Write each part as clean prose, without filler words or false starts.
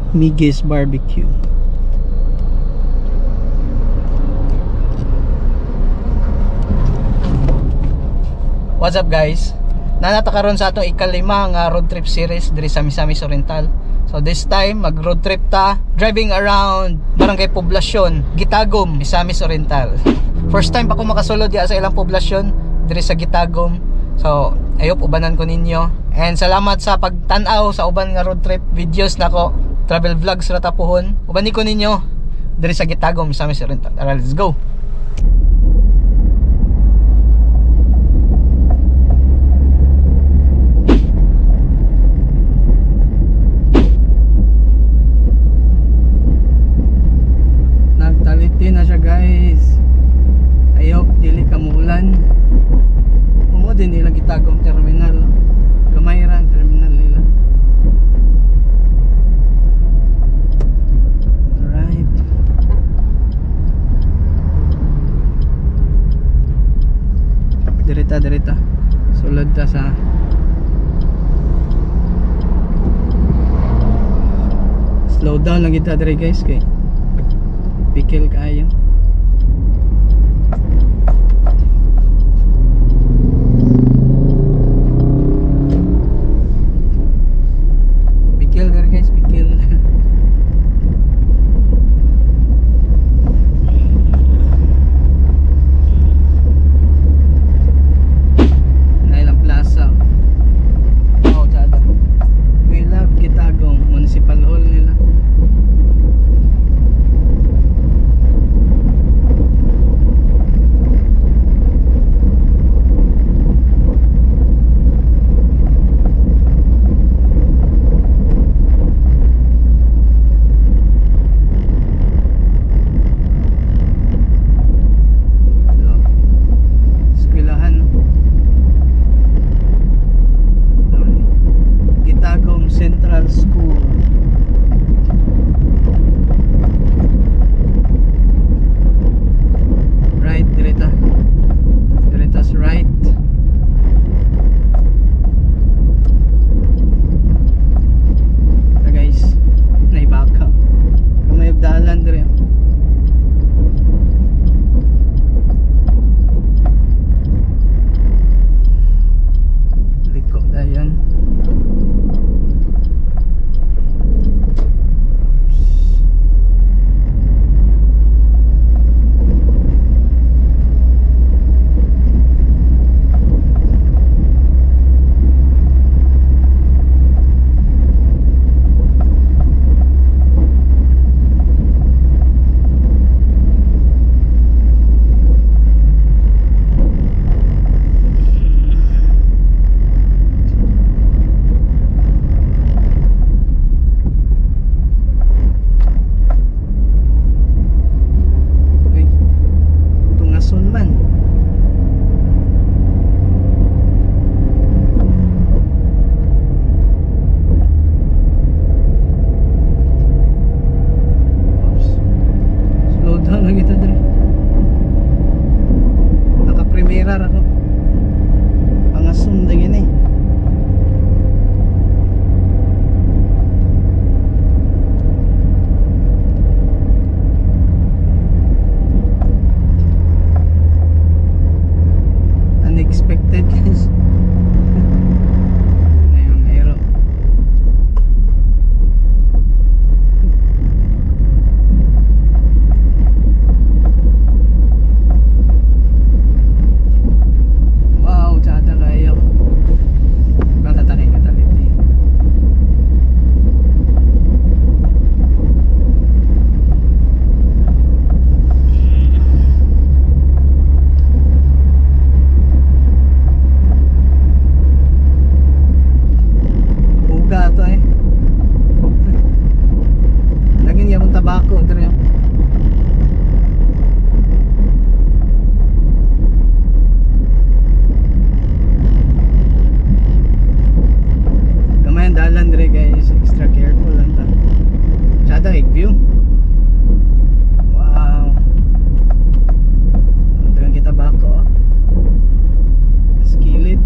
Miggy's Barbecue. What's up guys? Nanata karon sa atong ikalima nga road trip series diri sa Misamis Oriental. So this time mag road trip ta driving around Barangay Poblacion, Gitagom, Misamis Oriental. First time pa ko makasulod diya sa ilang poblasyon diri sa Gitagom. So I hope ubanan ko ninyo. And salamat sa pagtan-aw sa uban nga road trip videos nako, travel vlogs ra tapuhon. Ubani ko ninyo diri sa Gitagom, Misamis Oriental. Tara, let's go. Nagtaliti na siya guys. I hope dili kamulan. Umo din nila Gitagom terminal. Gamay ra ang terminal nila. Alright. Dirita. Sulod ta sa slow down lang kita diri guys kay pikil kayo. Pikil there guys, pikil. Nailang plaza. Oh, tada. We love Gitagom, municipal hall nila. Central School. Right, Dirita's right. Guys, naibaka. Kumayog dalan dire. Liko dayan. Naka-premierar ako. Pangasum din eh. Unexpected guys. Ngayong hero. Tabako diri. Gamay ang dalan diri guys, extra careful lang ta. Sada view. Wow. Dagan kita bako. Skillet.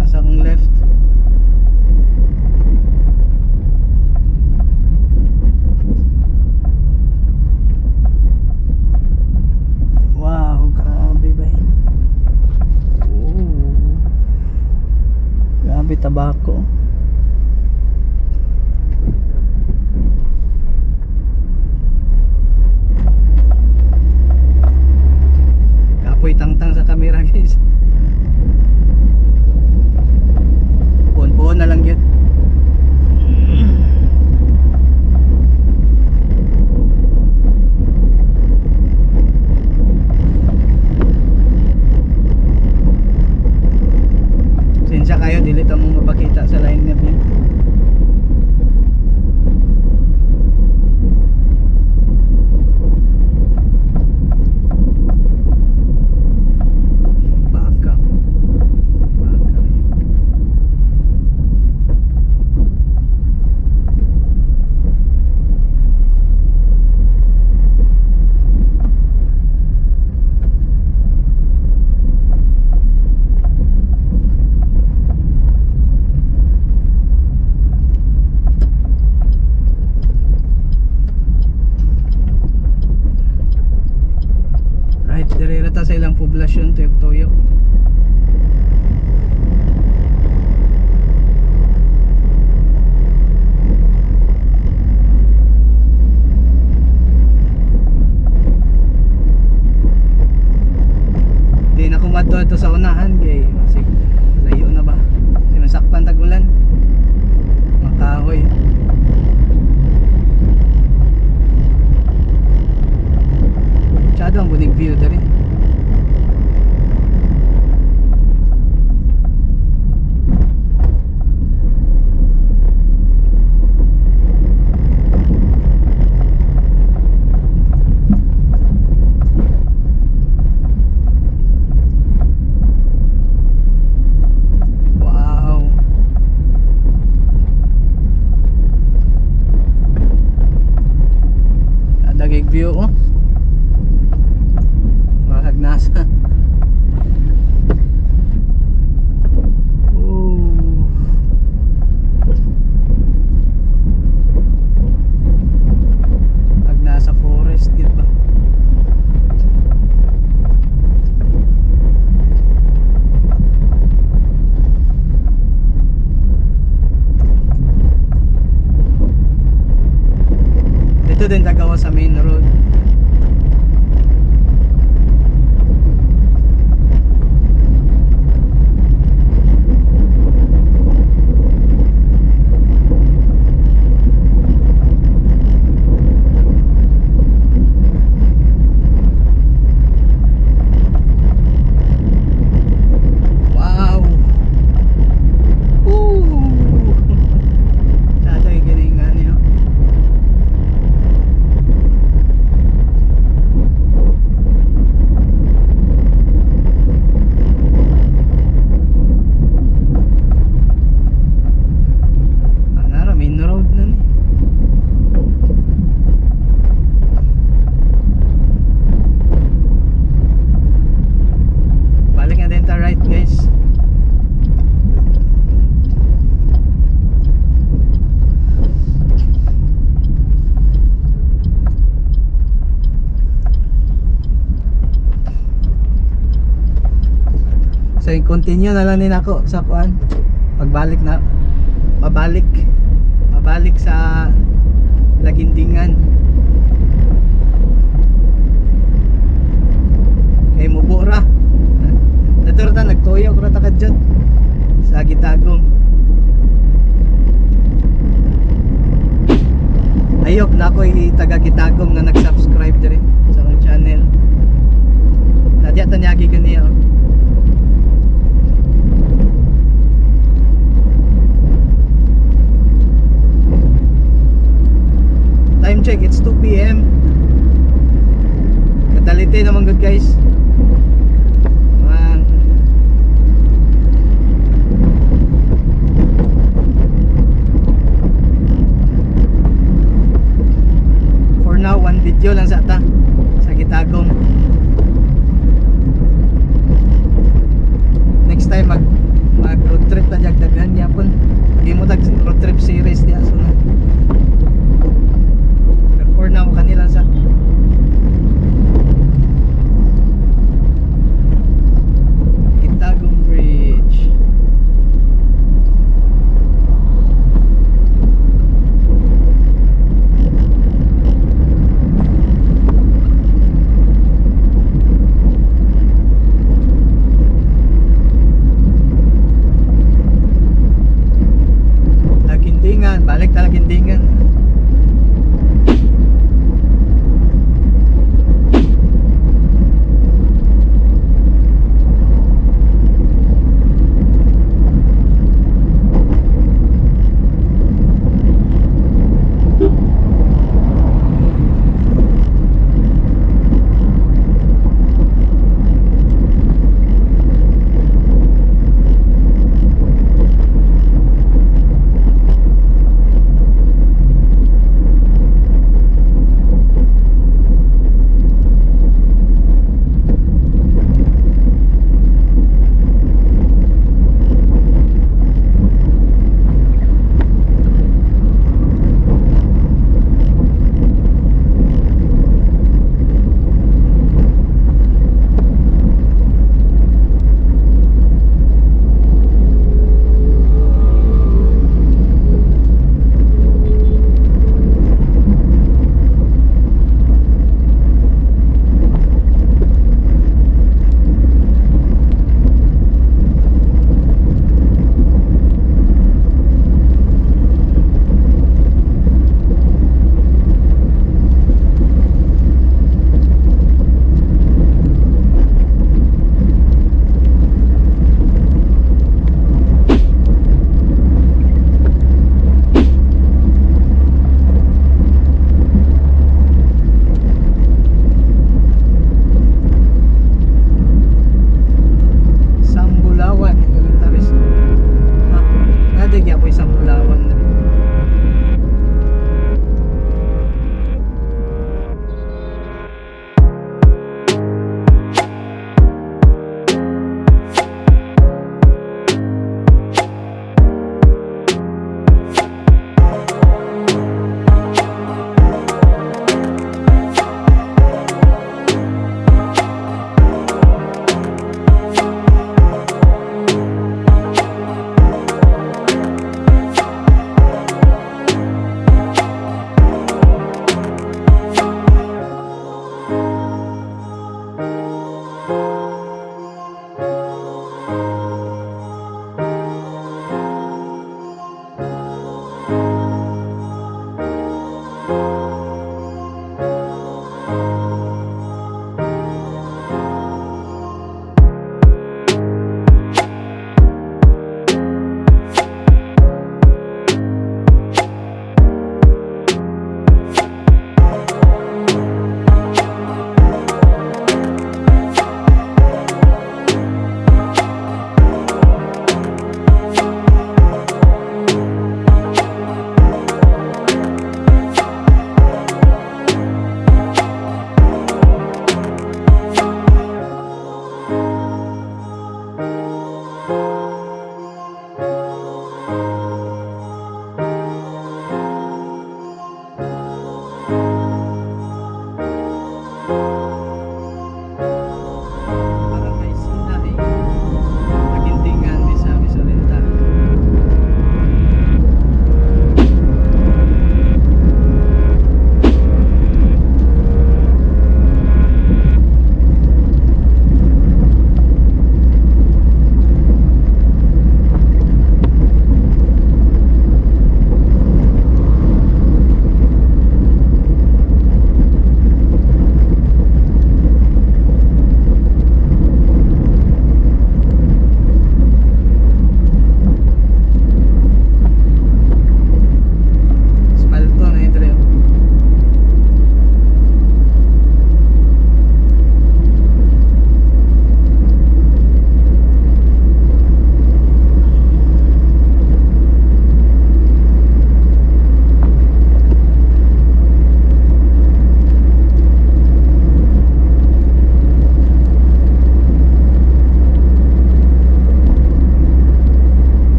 Nasa akong left. Pasensya kayo, dili ta mo mapakita sa line na view. Baka. Baka. Right, dirira ta sa ilang poblasyon, tuyok-tuyok. Di na kumadto ito sa unahan, kay kasi layo na ba? Kasi masakpan tag-ulan. Makahoy. Masyado ang bunig view dari. Wow. Dagig view oh. Nasa pag nasa forest git ba. Dito din tagawa sa main road. So continue na lang din ako sa kuan. Pagbalik na pabalik sa Lagindingan. Kay Mubora. Dator ta nagtuyo ko ra ta kadjot sa Gitagom. Ayok na ako'y taga Gitagom na nag-subscribe dire sa akong channel. Nadya tanyagi ganiya. Time check, it's 2 PM. Kadalite naman good guys. For now, one video lang sa ta sa Gitagom. Next time mag road trip ta jagdagan yapon. Gi mo tag road trip series diya so na. For now kanila sa Gitagom Bridge. Lagindingan, balik ta Lagindingan.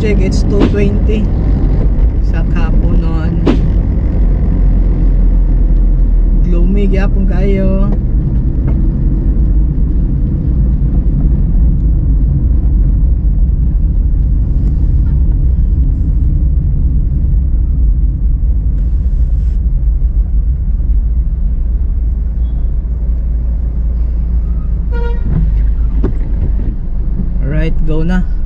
check, it's 2:20 sa kapunon. Gloomy gyapon kayo. Alright, go na.